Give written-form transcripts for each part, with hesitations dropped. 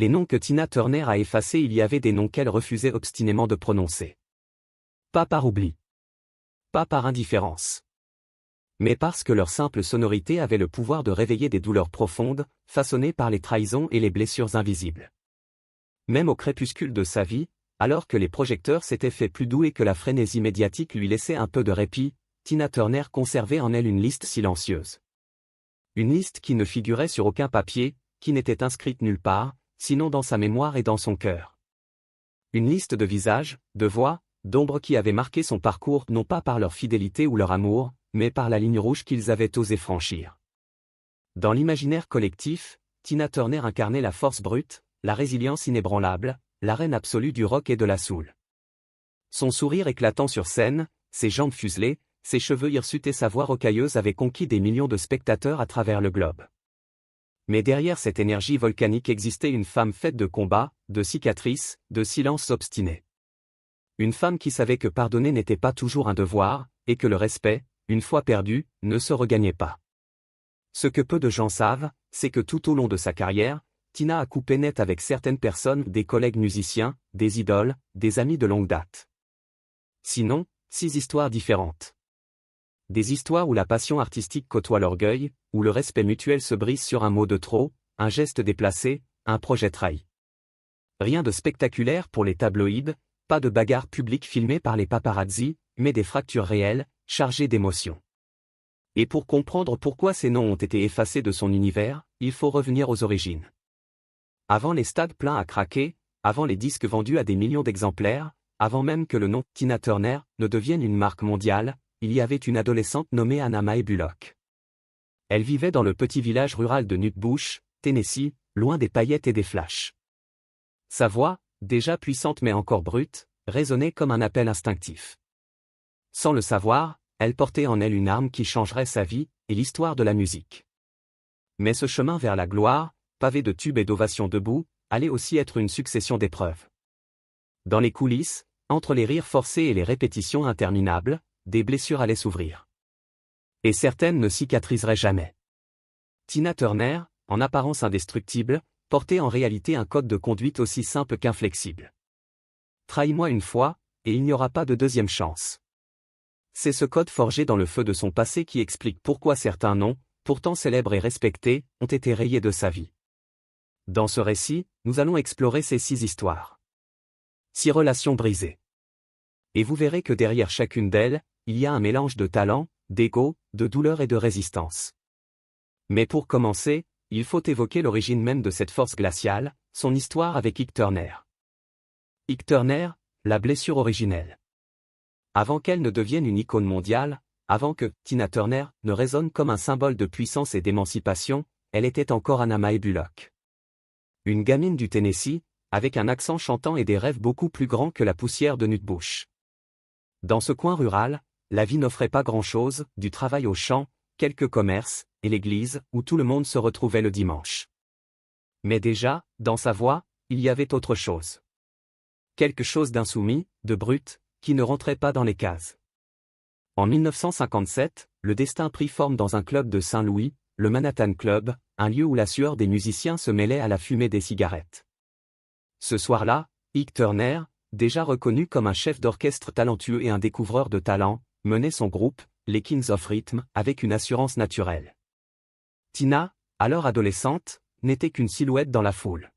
les noms que Tina Turner a effacés, il y avait des noms qu'elle refusait obstinément de prononcer. Pas par oubli. Pas par indifférence. Mais parce que leur simple sonorité avait le pouvoir de réveiller des douleurs profondes, façonnées par les trahisons et les blessures invisibles. Même au crépuscule de sa vie, alors que les projecteurs s'étaient fait plus doux et que la frénésie médiatique lui laissait un peu de répit, Tina Turner conservait en elle une liste silencieuse. Une liste qui ne figurait sur aucun papier, qui n'était inscrite nulle part, sinon dans sa mémoire et dans son cœur. Une liste de visages, de voix, d'ombres qui avaient marqué son parcours non pas par leur fidélité ou leur amour, mais par la ligne rouge qu'ils avaient osé franchir. Dans l'imaginaire collectif, Tina Turner incarnait la force brute, la résilience inébranlable, la reine absolue du rock et de la soul. Son sourire éclatant sur scène, ses jambes fuselées, ses cheveux hirsutes et sa voix rocailleuse avaient conquis des millions de spectateurs à travers le globe. Mais derrière cette énergie volcanique existait une femme faite de combats, de cicatrices, de silences obstinés. Une femme qui savait que pardonner n'était pas toujours un devoir, et que le respect, une fois perdu, ne se regagnait pas. Ce que peu de gens savent, c'est que tout au long de sa carrière, Tina a coupé net avec certaines personnes, des collègues musiciens, des idoles, des amis de longue date. Sinon, 6 histoires différentes. Des histoires où la passion artistique côtoie l'orgueil, où le respect mutuel se brise sur un mot de trop, un geste déplacé, un projet trahi. Rien de spectaculaire pour les tabloïds, pas de bagarre publique filmée par les paparazzi, mais des fractures réelles, chargées d'émotions. Et pour comprendre pourquoi ces noms ont été effacés de son univers, il faut revenir aux origines. Avant les stades pleins à craquer, avant les disques vendus à des millions d'exemplaires, avant même que le nom Tina Turner ne devienne une marque mondiale, il y avait une adolescente nommée Anna Mae Bullock. Elle vivait dans le petit village rural de Nutbush, Tennessee, loin des paillettes et des flashs. Sa voix, déjà puissante mais encore brute, résonnait comme un appel instinctif. Sans le savoir, elle portait en elle une arme qui changerait sa vie et l'histoire de la musique. Mais ce chemin vers la gloire, pavé de tubes et d'ovations debout, allait aussi être une succession d'épreuves. Dans les coulisses, entre les rires forcés et les répétitions interminables, des blessures allaient s'ouvrir. Et certaines ne cicatriseraient jamais. Tina Turner, en apparence indestructible, portait en réalité un code de conduite aussi simple qu'inflexible. Trahis-moi une fois, et il n'y aura pas de deuxième chance. C'est ce code forgé dans le feu de son passé qui explique pourquoi certains noms, pourtant célèbres et respectés, ont été rayés de sa vie. Dans ce récit, nous allons explorer ces 6 histoires. 6 relations brisées. Et vous verrez que derrière chacune d'elles, il y a un mélange de talent, d'ego, de douleur et de résistance. Mais pour commencer, il faut évoquer l'origine même de cette force glaciale, son histoire avec Ike Turner. Ike Turner, la blessure originelle. Avant qu'elle ne devienne une icône mondiale, avant que Tina Turner ne résonne comme un symbole de puissance et d'émancipation, elle était encore Anna Mae Bullock. Une gamine du Tennessee, avec un accent chantant et des rêves beaucoup plus grands que la poussière de Nutbush. Dans ce coin rural, la vie n'offrait pas grand-chose, du travail au champ, quelques commerces, et l'église, où tout le monde se retrouvait le dimanche. Mais déjà, dans sa voix, il y avait autre chose. Quelque chose d'insoumis, de brut, qui ne rentrait pas dans les cases. En 1957, le destin prit forme dans un club de Saint-Louis, le Manhattan Club, un lieu où la sueur des musiciens se mêlait à la fumée des cigarettes. Ce soir-là, Ike Turner, déjà reconnu comme un chef d'orchestre talentueux et un découvreur de talent, menait son groupe, les Kings of Rhythm, avec une assurance naturelle. Tina, alors adolescente, n'était qu'une silhouette dans la foule.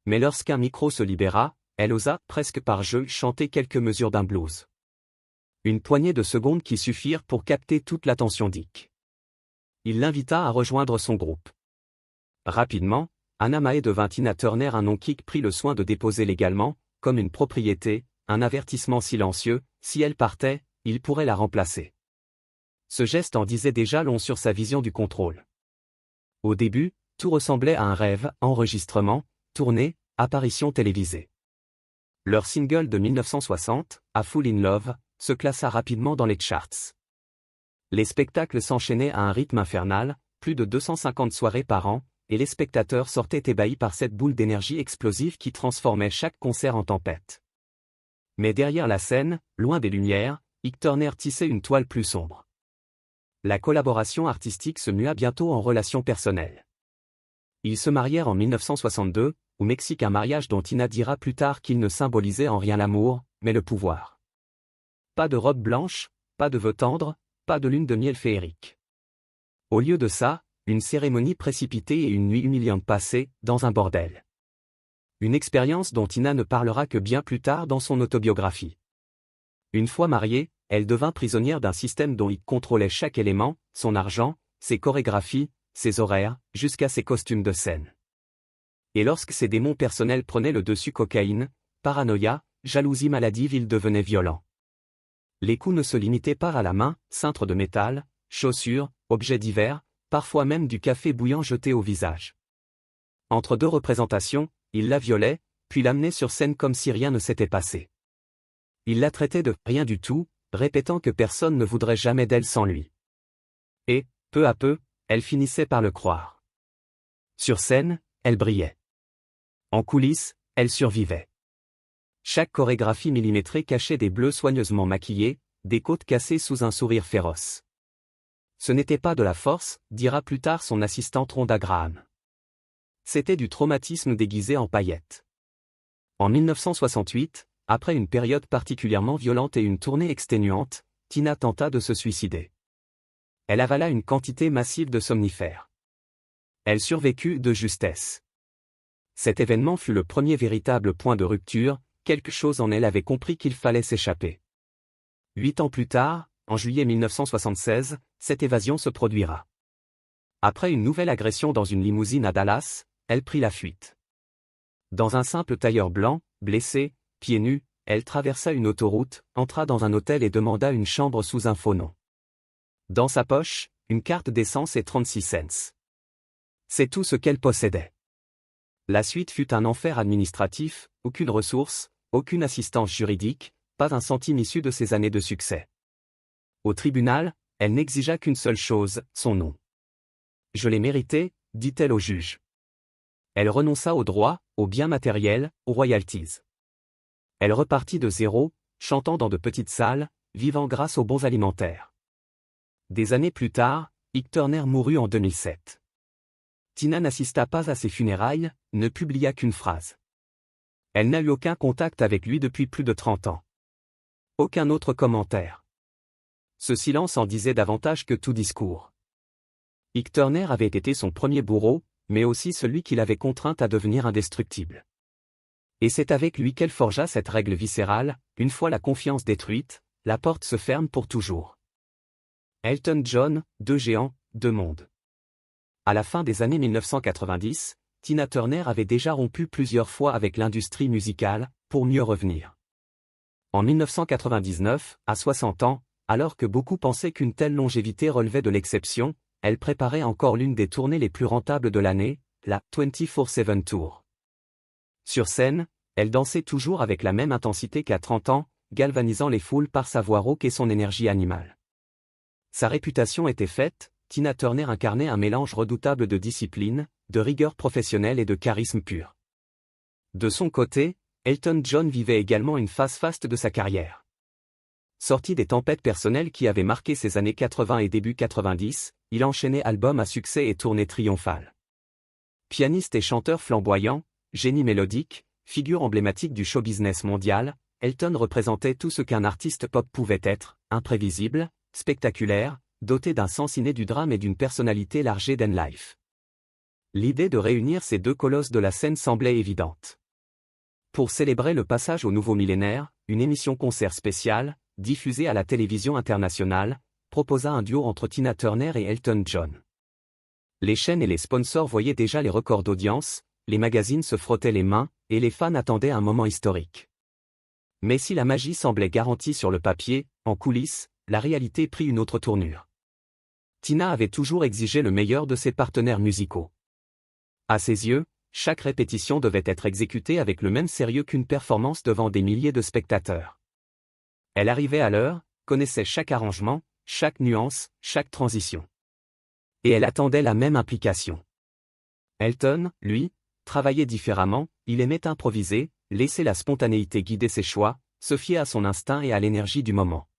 Mais lorsqu'un micro se libéra, elle osa, presque par jeu, chanter quelques mesures d'un blues. Une poignée de secondes qui suffirent pour capter toute l'attention d'Ike. Il l'invita à rejoindre son groupe. Rapidement, Anna Mae devint Tina Turner, un nom qu'Ike prit le soin de déposer légalement, comme une propriété, un avertissement silencieux, si elle partait, il pourrait la remplacer. Ce geste en disait déjà long sur sa vision du contrôle. Au début, tout ressemblait à un rêve, enregistrement, tournée, apparition télévisée. Leur single de 1960, A Fool in Love, se classa rapidement dans les charts. Les spectacles s'enchaînaient à un rythme infernal, plus de 250 soirées par an, et les spectateurs sortaient ébahis par cette boule d'énergie explosive qui transformait chaque concert en tempête. Mais derrière la scène, loin des lumières, Ike Turner tissait une toile plus sombre. La collaboration artistique se mua bientôt en relation personnelle. Ils se marièrent en 1962, au Mexique, un mariage dont Tina dira plus tard qu'il ne symbolisait en rien l'amour, mais le pouvoir. Pas de robe blanche, pas de vœux tendres, pas de lune de miel féerique. Au lieu de ça, une cérémonie précipitée et une nuit humiliante passée, dans un bordel. Une expérience dont Tina ne parlera que bien plus tard dans son autobiographie. Une fois mariée, elle devint prisonnière d'un système dont il contrôlait chaque élément, son argent, ses chorégraphies, ses horaires, jusqu'à ses costumes de scène. Et lorsque ses démons personnels prenaient le dessus, cocaïne, paranoïa, jalousie maladive, il devenait violent. Les coups ne se limitaient pas à la main, cintre de métal, chaussures, objets divers, parfois même du café bouillant jeté au visage. Entre deux représentations, il la violait, puis l'amenait sur scène comme si rien ne s'était passé. Il la traitait de « rien du tout », répétant que personne ne voudrait jamais d'elle sans lui. Et, peu à peu, elle finissait par le croire. Sur scène, elle brillait. En coulisses, elle survivait. Chaque chorégraphie millimétrée cachait des bleus soigneusement maquillés, des côtes cassées sous un sourire féroce. Ce n'était pas de la force, dira plus tard son assistante Rhonda Graham. C'était du traumatisme déguisé en paillettes. En 1968, après une période particulièrement violente et une tournée exténuante, Tina tenta de se suicider. Elle avala une quantité massive de somnifères. Elle survécut de justesse. Cet événement fut le premier véritable point de rupture, quelque chose en elle avait compris qu'il fallait s'échapper. 8 ans plus tard, en juillet 1976, cette évasion se produira. Après une nouvelle agression dans une limousine à Dallas, elle prit la fuite. Dans un simple tailleur blanc, blessée, pieds nus, elle traversa une autoroute, entra dans un hôtel et demanda une chambre sous un faux nom. Dans sa poche, une carte d'essence et 36 cents. C'est tout ce qu'elle possédait. La suite fut un enfer administratif, aucune ressource, aucune assistance juridique, pas un centime issu de ses années de succès. Au tribunal, elle n'exigea qu'une seule chose, son nom. Je l'ai mérité, dit-elle au juge. Elle renonça aux droits, aux biens matériels, aux royalties. Elle repartit de zéro, chantant dans de petites salles, vivant grâce aux bons alimentaires. Des années plus tard, Ike Turner mourut en 2007. Tina n'assista pas à ses funérailles, ne publia qu'une phrase. Elle n'a eu aucun contact avec lui depuis plus de 30 ans. Aucun autre commentaire. Ce silence en disait davantage que tout discours. Ike Turner avait été son premier bourreau, mais aussi celui qui l'avait contrainte à devenir indestructible. Et c'est avec lui qu'elle forgea cette règle viscérale, une fois la confiance détruite, la porte se ferme pour toujours. Elton John, 2 géants, 2 mondes. À la fin des années 1990, Tina Turner avait déjà rompu plusieurs fois avec l'industrie musicale, pour mieux revenir. En 1999, à 60 ans, alors que beaucoup pensaient qu'une telle longévité relevait de l'exception, elle préparait encore l'une des tournées les plus rentables de l'année, la 24/7 Tour. Sur scène, elle dansait toujours avec la même intensité qu'à 30 ans, galvanisant les foules par sa voix rauque et son énergie animale. Sa réputation était faite, Tina Turner incarnait un mélange redoutable de discipline, de rigueur professionnelle et de charisme pur. De son côté, Elton John vivait également une phase faste de sa carrière. Sorti des tempêtes personnelles qui avaient marqué ses années 80 et début 90, il enchaînait albums à succès et tournées triomphales. Pianiste et chanteur flamboyant, génie mélodique, figure emblématique du show business mondial, Elton représentait tout ce qu'un artiste pop pouvait être, imprévisible, spectaculaire, doté d'un sens inné du drame et d'une personnalité larger than life. L'idée de réunir ces deux colosses de la scène semblait évidente. Pour célébrer le passage au nouveau millénaire, une émission concert spéciale, diffusée à la télévision internationale, proposa un duo entre Tina Turner et Elton John. Les chaînes et les sponsors voyaient déjà les records d'audience, les magazines se frottaient les mains, et les fans attendaient un moment historique. Mais si la magie semblait garantie sur le papier, en coulisses, la réalité prit une autre tournure. Tina avait toujours exigé le meilleur de ses partenaires musicaux. À ses yeux, chaque répétition devait être exécutée avec le même sérieux qu'une performance devant des milliers de spectateurs. Elle arrivait à l'heure, connaissait chaque arrangement, chaque nuance, chaque transition. Et elle attendait la même implication. Elton, lui, travaillait différemment, il aimait improviser, laisser la spontanéité guider ses choix, se fier à son instinct et à l'énergie du moment.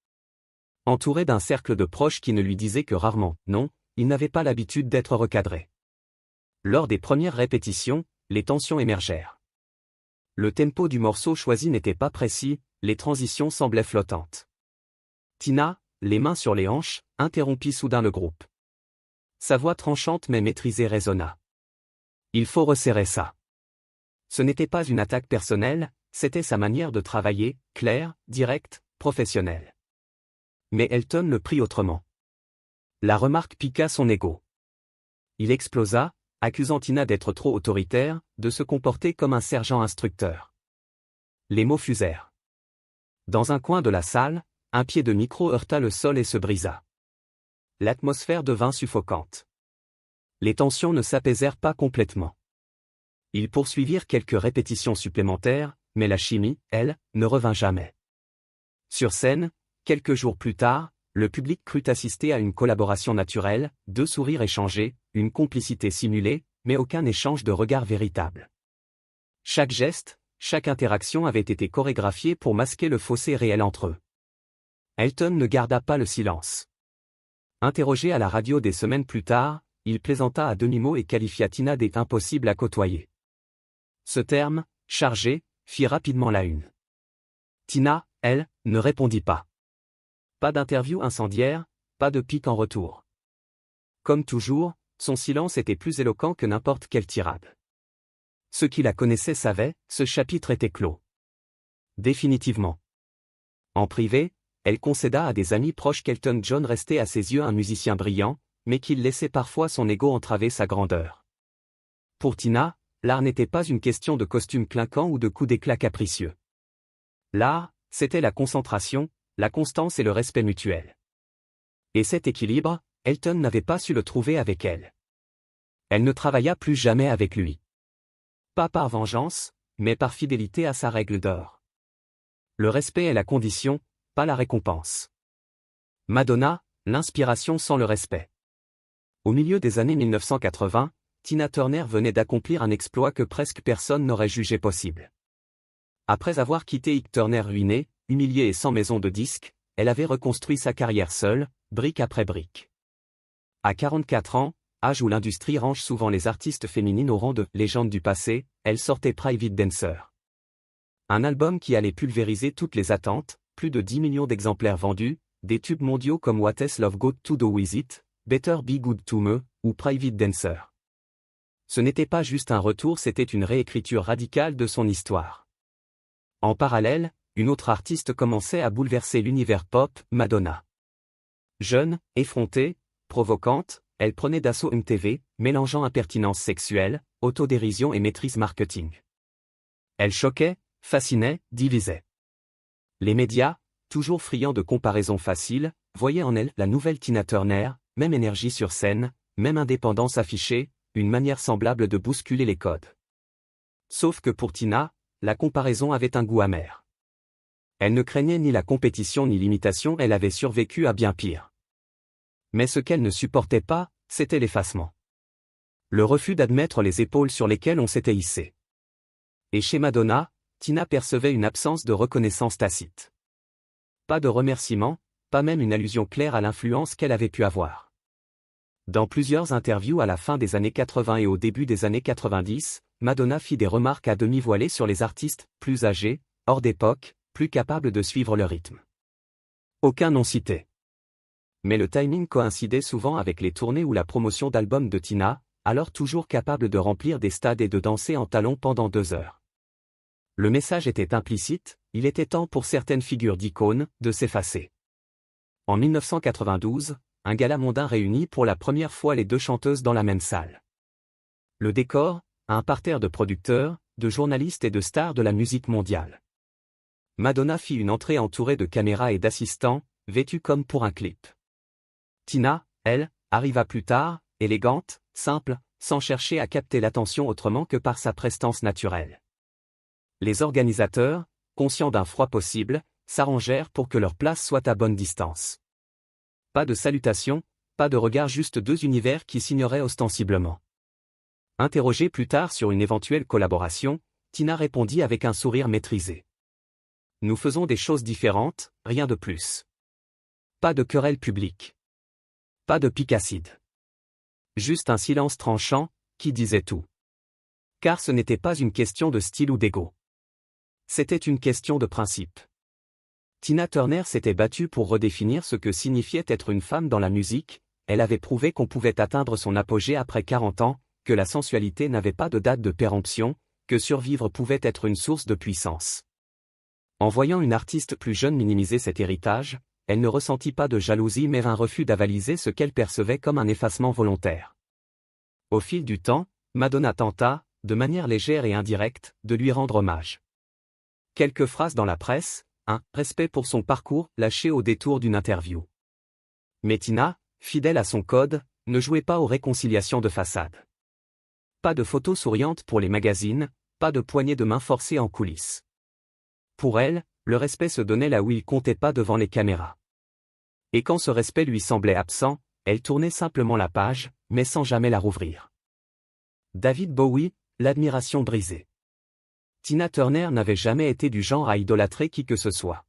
Entouré d'un cercle de proches qui ne lui disaient que rarement « non », il n'avait pas l'habitude d'être recadré. Lors des premières répétitions, les tensions émergèrent. Le tempo du morceau choisi n'était pas précis, les transitions semblaient flottantes. Tina, les mains sur les hanches, interrompit soudain le groupe. Sa voix tranchante mais maîtrisée résonna. Il faut resserrer ça. Ce n'était pas une attaque personnelle, c'était sa manière de travailler, claire, directe, professionnelle. Mais Elton le prit autrement. La remarque piqua son ego. Il explosa, accusant Tina d'être trop autoritaire, de se comporter comme un sergent instructeur. Les mots fusèrent. Dans un coin de la salle, un pied de micro heurta le sol et se brisa. L'atmosphère devint suffocante. Les tensions ne s'apaisèrent pas complètement. Ils poursuivirent quelques répétitions supplémentaires, mais la chimie, elle, ne revint jamais. Sur scène, quelques jours plus tard, le public crut assister à une collaboration naturelle, 2 sourires échangés, une complicité simulée, mais aucun échange de regards véritable. Chaque geste, chaque interaction avait été chorégraphiée pour masquer le fossé réel entre eux. Elton ne garda pas le silence. Interrogé à la radio des semaines plus tard, il plaisanta à demi-mot et qualifia Tina d'impossible à côtoyer. Ce terme, chargé, fit rapidement la une. Tina, elle, ne répondit pas. Pas d'interview incendiaire, pas de pique en retour. Comme toujours, son silence était plus éloquent que n'importe quelle tirade. Ceux qui la connaissaient savaient, ce chapitre était clos. Définitivement. En privé, elle concéda à des amis proches qu'Elton John restait à ses yeux un musicien brillant, mais qu'il laissait parfois son ego entraver sa grandeur. Pour Tina, l'art n'était pas une question de costume clinquant ou de coups d'éclat capricieux. L'art, c'était la concentration, la constance et le respect mutuel. Et cet équilibre, Elton n'avait pas su le trouver avec elle. Elle ne travailla plus jamais avec lui. Pas par vengeance, mais par fidélité à sa règle d'or. Le respect est la condition, pas la récompense. Madonna, l'inspiration sans le respect. Au milieu des années 1980, Tina Turner venait d'accomplir un exploit que presque personne n'aurait jugé possible. Après avoir quitté Ike Turner ruiné, humiliée et sans maison de disques, elle avait reconstruit sa carrière seule, brique après brique. À 44 ans, âge où l'industrie range souvent les artistes féminines au rang de « légendes du passé », elle sortait Private Dancer. Un album qui allait pulvériser toutes les attentes, plus de 10 millions d'exemplaires vendus, des tubes mondiaux comme What Has Love Got to Do With It, Better Be Good to Me, ou Private Dancer. Ce n'était pas juste un retour, c'était une réécriture radicale de son histoire. En parallèle, une autre artiste commençait à bouleverser l'univers pop, Madonna. Jeune, effrontée, provocante, elle prenait d'assaut MTV, mélangeant impertinence sexuelle, autodérision et maîtrise marketing. Elle choquait, fascinait, divisait. Les médias, toujours friands de comparaisons faciles, voyaient en elle la nouvelle Tina Turner, même énergie sur scène, même indépendance affichée, une manière semblable de bousculer les codes. Sauf que pour Tina, la comparaison avait un goût amer. Elle ne craignait ni la compétition ni l'imitation, elle avait survécu à bien pire. Mais ce qu'elle ne supportait pas, c'était l'effacement. Le refus d'admettre les épaules sur lesquelles on s'était hissé. Et chez Madonna, Tina percevait une absence de reconnaissance tacite. Pas de remerciement, pas même une allusion claire à l'influence qu'elle avait pu avoir. Dans plusieurs interviews à la fin des années 80 et au début des années 90, Madonna fit des remarques à demi voilées sur les artistes, plus âgés, hors d'époque, plus capables de suivre le rythme. Aucun nom cité. Mais le timing coïncidait souvent avec les tournées ou la promotion d'albums de Tina, alors toujours capable de remplir des stades et de danser en talons pendant 2 heures. Le message était implicite, il était temps pour certaines figures d'icônes de s'effacer. En 1992, un gala mondain réunit pour la première fois les 2 chanteuses dans la même salle. Le décor, un parterre de producteurs, de journalistes et de stars de la musique mondiale. Madonna fit une entrée entourée de caméras et d'assistants, vêtue comme pour un clip. Tina, elle, arriva plus tard, élégante, simple, sans chercher à capter l'attention autrement que par sa prestance naturelle. Les organisateurs, conscients d'un froid possible, s'arrangèrent pour que leur place soit à bonne distance. Pas de salutation, pas de regard, juste 2 univers qui s'ignoraient ostensiblement. Interrogée plus tard sur une éventuelle collaboration, Tina répondit avec un sourire maîtrisé. Nous faisons des choses différentes, rien de plus. Pas de querelle publique. Pas de pique acide. Juste un silence tranchant, qui disait tout. Car ce n'était pas une question de style ou d'ego. C'était une question de principe. Tina Turner s'était battue pour redéfinir ce que signifiait être une femme dans la musique, elle avait prouvé qu'on pouvait atteindre son apogée après 40 ans, que la sensualité n'avait pas de date de péremption, que survivre pouvait être une source de puissance. En voyant une artiste plus jeune minimiser cet héritage, elle ne ressentit pas de jalousie mais un refus d'avaliser ce qu'elle percevait comme un effacement volontaire. Au fil du temps, Madonna tenta, de manière légère et indirecte, de lui rendre hommage. Quelques phrases dans la presse, un respect pour son parcours lâché au détour d'une interview. Mais Tina, fidèle à son code, ne jouait pas aux réconciliations de façade. Pas de photos souriantes pour les magazines, pas de poignées de main forcées en coulisses. Pour elle, le respect se donnait là où il comptait pas devant les caméras. Et quand ce respect lui semblait absent, elle tournait simplement la page, mais sans jamais la rouvrir. David Bowie, l'admiration brisée. Tina Turner n'avait jamais été du genre à idolâtrer qui que ce soit.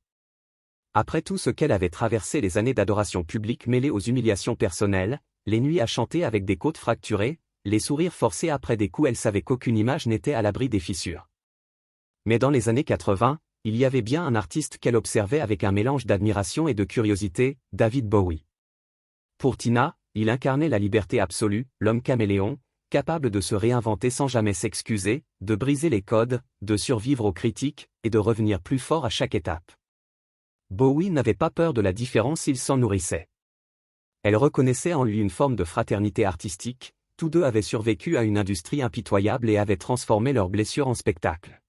Après tout ce qu'elle avait traversé, les années d'adoration publique mêlées aux humiliations personnelles, les nuits à chanter avec des côtes fracturées, les sourires forcés après des coups, elle savait qu'aucune image n'était à l'abri des fissures. Mais dans les années 80, il y avait bien un artiste qu'elle observait avec un mélange d'admiration et de curiosité, David Bowie. Pour Tina, il incarnait la liberté absolue, l'homme caméléon, capable de se réinventer sans jamais s'excuser, de briser les codes, de survivre aux critiques, et de revenir plus fort à chaque étape. Bowie n'avait pas peur de la différence, il s'en nourrissait. Elle reconnaissait en lui une forme de fraternité artistique, tous deux avaient survécu à une industrie impitoyable et avaient transformé leurs blessures en spectacle.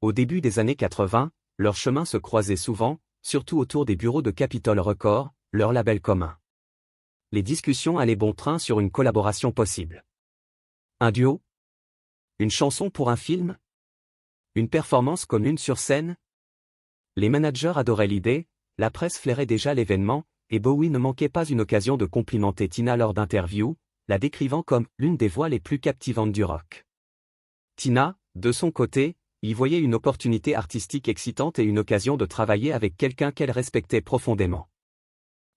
Au début des années 80, leurs chemins se croisaient souvent, surtout autour des bureaux de Capitol Records, leur label commun. Les discussions allaient bon train sur une collaboration possible. Un duo? Une chanson pour un film? Une performance commune sur scène? Les managers adoraient l'idée, la presse flairait déjà l'événement, et Bowie ne manquait pas une occasion de complimenter Tina lors d'interviews, la décrivant comme l'une des voix les plus captivantes du rock. Tina, de son côté, y voyait une opportunité artistique excitante et une occasion de travailler avec quelqu'un qu'elle respectait profondément.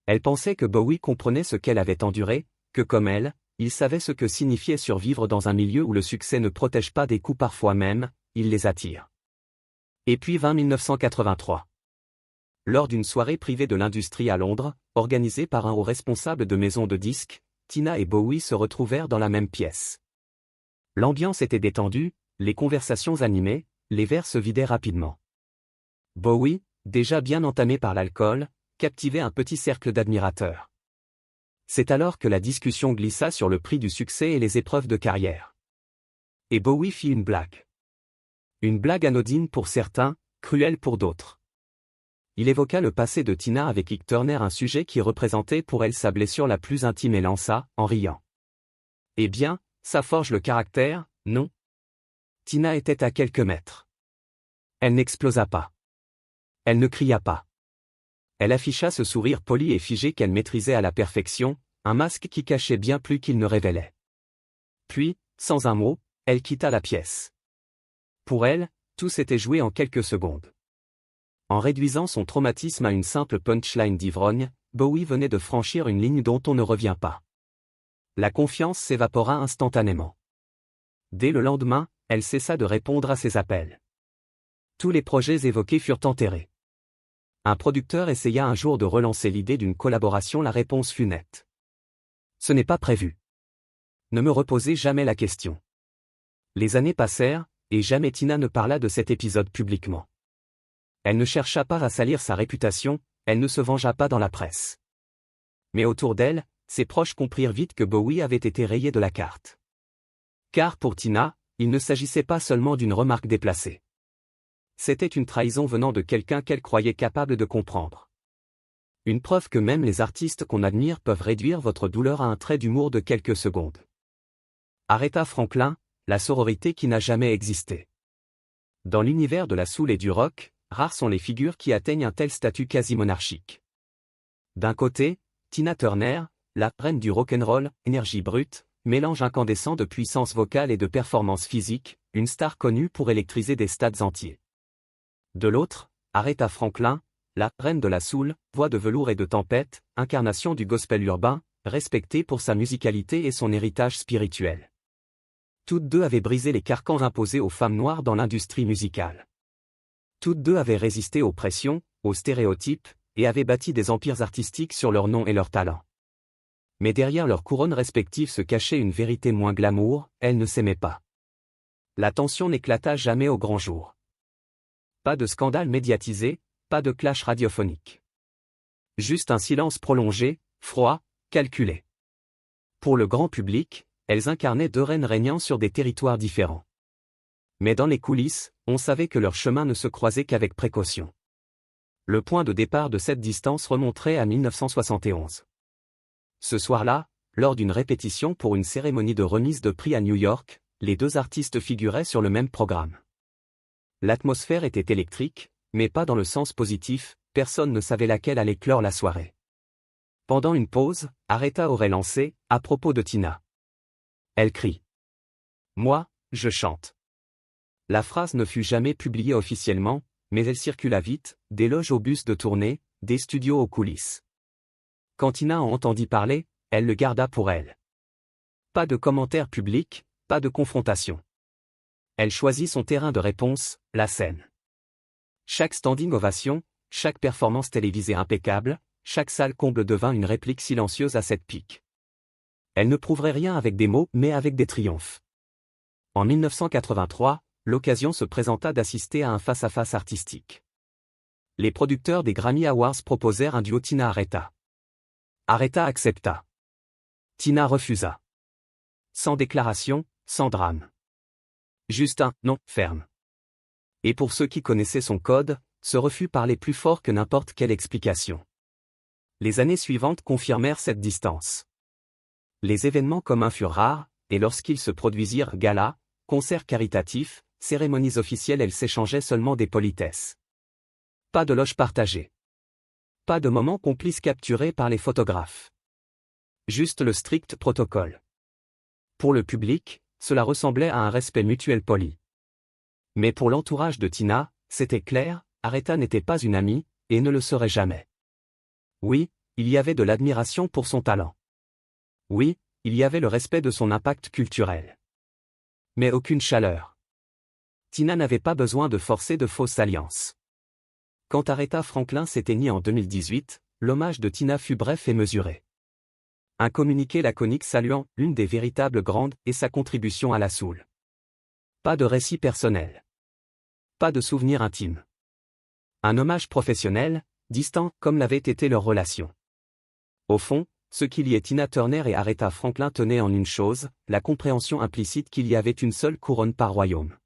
Elle pensait que Bowie comprenait ce qu'elle avait enduré, que comme elle, il savait ce que signifiait survivre dans un milieu où le succès ne protège pas des coups, parfois même, il les attire. Et puis 1983. Lors d'une soirée privée de l'industrie à Londres, organisée par un haut responsable de maison de disques, Tina et Bowie se retrouvèrent dans la même pièce. L'ambiance était détendue, les conversations animées, les verres se vidaient rapidement. Bowie, déjà bien entamé par l'alcool, captivait un petit cercle d'admirateurs. C'est alors que la discussion glissa sur le prix du succès et les épreuves de carrière. Et Bowie fit une blague. Une blague anodine pour certains, cruelle pour d'autres. Il évoqua le passé de Tina avec Ike Turner, un sujet qui représentait pour elle sa blessure la plus intime, et lança, en riant. Eh bien, ça forge le caractère, non? Tina était à quelques mètres. Elle n'explosa pas. Elle ne cria pas. Elle afficha ce sourire poli et figé qu'elle maîtrisait à la perfection, un masque qui cachait bien plus qu'il ne révélait. Puis, sans un mot, elle quitta la pièce. Pour elle, tout s'était joué en quelques secondes. En réduisant son traumatisme à une simple punchline d'ivrogne, Bowie venait de franchir une ligne dont on ne revient pas. La confiance s'évapora instantanément. Dès le lendemain, elle cessa de répondre à ses appels. Tous les projets évoqués furent enterrés. Un producteur essaya un jour de relancer l'idée d'une collaboration, la réponse fut nette. Ce n'est pas prévu. Ne me reposez jamais la question. Les années passèrent, et jamais Tina ne parla de cet épisode publiquement. Elle ne chercha pas à salir sa réputation, elle ne se vengea pas dans la presse. Mais autour d'elle, ses proches comprirent vite que Bowie avait été rayé de la carte. Car pour Tina, il ne s'agissait pas seulement d'une remarque déplacée. C'était une trahison venant de quelqu'un qu'elle croyait capable de comprendre. Une preuve que même les artistes qu'on admire peuvent réduire votre douleur à un trait d'humour de quelques secondes. Aretha Franklin, la sororité qui n'a jamais existé. Dans l'univers de la soul et du rock, rares sont les figures qui atteignent un tel statut quasi monarchique. D'un côté, Tina Turner, la reine du rock'n'roll, énergie brute, mélange incandescent de puissance vocale et de performance physique, une star connue pour électriser des stades entiers. De l'autre, Aretha Franklin, la reine de la soul, voix de velours et de tempête, incarnation du gospel urbain, respectée pour sa musicalité et son héritage spirituel. Toutes deux avaient brisé les carcans imposés aux femmes noires dans l'industrie musicale. Toutes deux avaient résisté aux pressions, aux stéréotypes, et avaient bâti des empires artistiques sur leur nom et leur talent. Mais derrière leurs couronnes respectives se cachait une vérité moins glamour, elles ne s'aimaient pas. La tension n'éclata jamais au grand jour. Pas de scandale médiatisé, pas de clash radiophonique. Juste un silence prolongé, froid, calculé. Pour le grand public, elles incarnaient deux reines régnant sur des territoires différents. Mais dans les coulisses, on savait que leurs chemins ne se croisaient qu'avec précaution. Le point de départ de cette distance remonterait à 1971. Ce soir-là, lors d'une répétition pour une cérémonie de remise de prix à New York, les deux artistes figuraient sur le même programme. L'atmosphère était électrique, mais pas dans le sens positif, personne ne savait laquelle allait clore la soirée. Pendant une pause, Aretha aurait lancé, à propos de Tina. Elle crie. « Moi, je chante. » La phrase ne fut jamais publiée officiellement, mais elle circula vite, des loges au bus de tournée, des studios aux coulisses. Quand Tina en entendit parler, elle le garda pour elle. Pas de commentaires publics, pas de confrontation. Elle choisit son terrain de réponse, la scène. Chaque standing ovation, chaque performance télévisée impeccable, chaque salle comble devint une réplique silencieuse à cette pique. Elle ne prouverait rien avec des mots mais avec des triomphes. En 1983, l'occasion se présenta d'assister à un face-à-face artistique. Les producteurs des Grammy Awards proposèrent un duo Tina-Aretha. Aretha accepta. Tina refusa. Sans déclaration, sans drame. Juste un « non » ferme. Et pour ceux qui connaissaient son code, ce refus parlait plus fort que n'importe quelle explication. Les années suivantes confirmèrent cette distance. Les événements communs furent rares, et lorsqu'ils se produisirent galas, concerts caritatifs, cérémonies officielles, elles s'échangeaient seulement des politesses. Pas de loge partagée. Pas de moments complices capturés par les photographes. Juste le strict protocole. Pour le public, cela ressemblait à un respect mutuel poli. Mais pour l'entourage de Tina, c'était clair, Aretha n'était pas une amie, et ne le serait jamais. Oui, il y avait de l'admiration pour son talent. Oui, il y avait le respect de son impact culturel. Mais aucune chaleur. Tina n'avait pas besoin de forcer de fausses alliances. Quand Aretha Franklin s'éteignit en 2018, l'hommage de Tina fut bref et mesuré. Un communiqué laconique saluant l'une des véritables grandes et sa contribution à la soul. Pas de récit personnel. Pas de souvenir intime. Un hommage professionnel, distant comme l'avait été leur relation. Au fond, ce qui liait Tina Turner et Aretha Franklin tenait en une chose, la compréhension implicite qu'il y avait une seule couronne par royaume.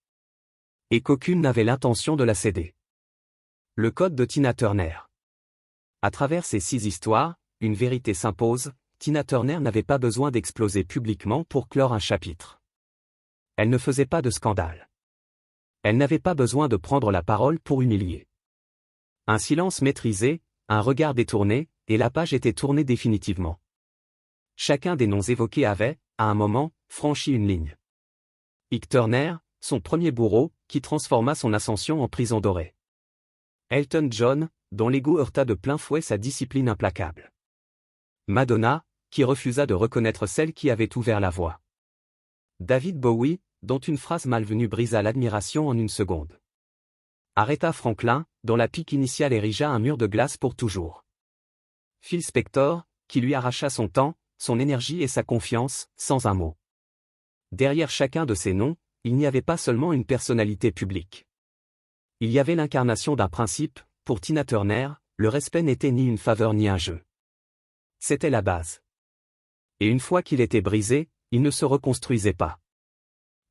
Et qu'aucune n'avait l'intention de la céder. Le code de Tina Turner. À travers ces 6 histoires, une vérité s'impose, Tina Turner n'avait pas besoin d'exploser publiquement pour clore un chapitre. Elle ne faisait pas de scandale. Elle n'avait pas besoin de prendre la parole pour humilier. Un silence maîtrisé, un regard détourné, et la page était tournée définitivement. Chacun des noms évoqués avait, à un moment, franchi une ligne. Ike Turner, son premier bourreau, qui transforma son ascension en prison dorée. Elton John, dont l'ego heurta de plein fouet sa discipline implacable. Madonna, qui refusa de reconnaître celle qui avait ouvert la voie. David Bowie, dont une phrase malvenue brisa l'admiration en une seconde. Aretha Franklin, dont la pique initiale érigea un mur de glace pour toujours. Phil Spector, qui lui arracha son temps, son énergie et sa confiance, sans un mot. Derrière chacun de ces noms, il n'y avait pas seulement une personnalité publique. Il y avait l'incarnation d'un principe, pour Tina Turner, le respect n'était ni une faveur ni un jeu. C'était la base. Et une fois qu'il était brisé, il ne se reconstruisait pas.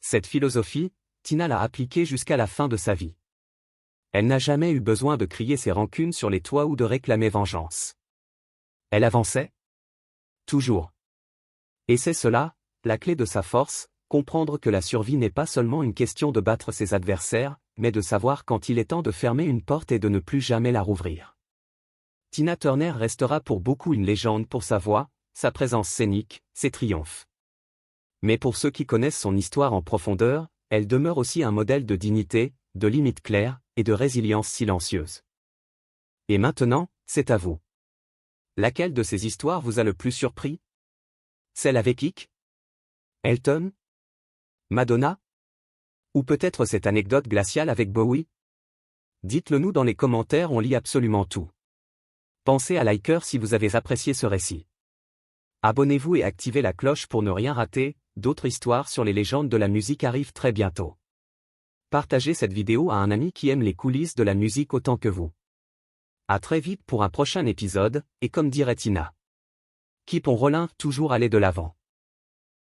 Cette philosophie, Tina l'a appliquée jusqu'à la fin de sa vie. Elle n'a jamais eu besoin de crier ses rancunes sur les toits ou de réclamer vengeance. Elle avançait. Toujours. Et c'est cela, la clé de sa force, comprendre que la survie n'est pas seulement une question de battre ses adversaires, mais de savoir quand il est temps de fermer une porte et de ne plus jamais la rouvrir. Tina Turner restera pour beaucoup une légende pour sa voix, sa présence scénique, ses triomphes. Mais pour ceux qui connaissent son histoire en profondeur, elle demeure aussi un modèle de dignité, de limites claires, et de résilience silencieuse. Et maintenant, c'est à vous. Laquelle de ces histoires vous a le plus surpris? Celle avec Ike? Elton? Madonna? Ou peut-être cette anecdote glaciale avec Bowie? Dites-le nous dans les commentaires, on lit absolument tout. Pensez à liker si vous avez apprécié ce récit. Abonnez-vous et activez la cloche pour ne rien rater, d'autres histoires sur les légendes de la musique arrivent très bientôt. Partagez cette vidéo à un ami qui aime les coulisses de la musique autant que vous. À très vite pour un prochain épisode, et comme dirait Tina. Keep on rollin', toujours aller de l'avant.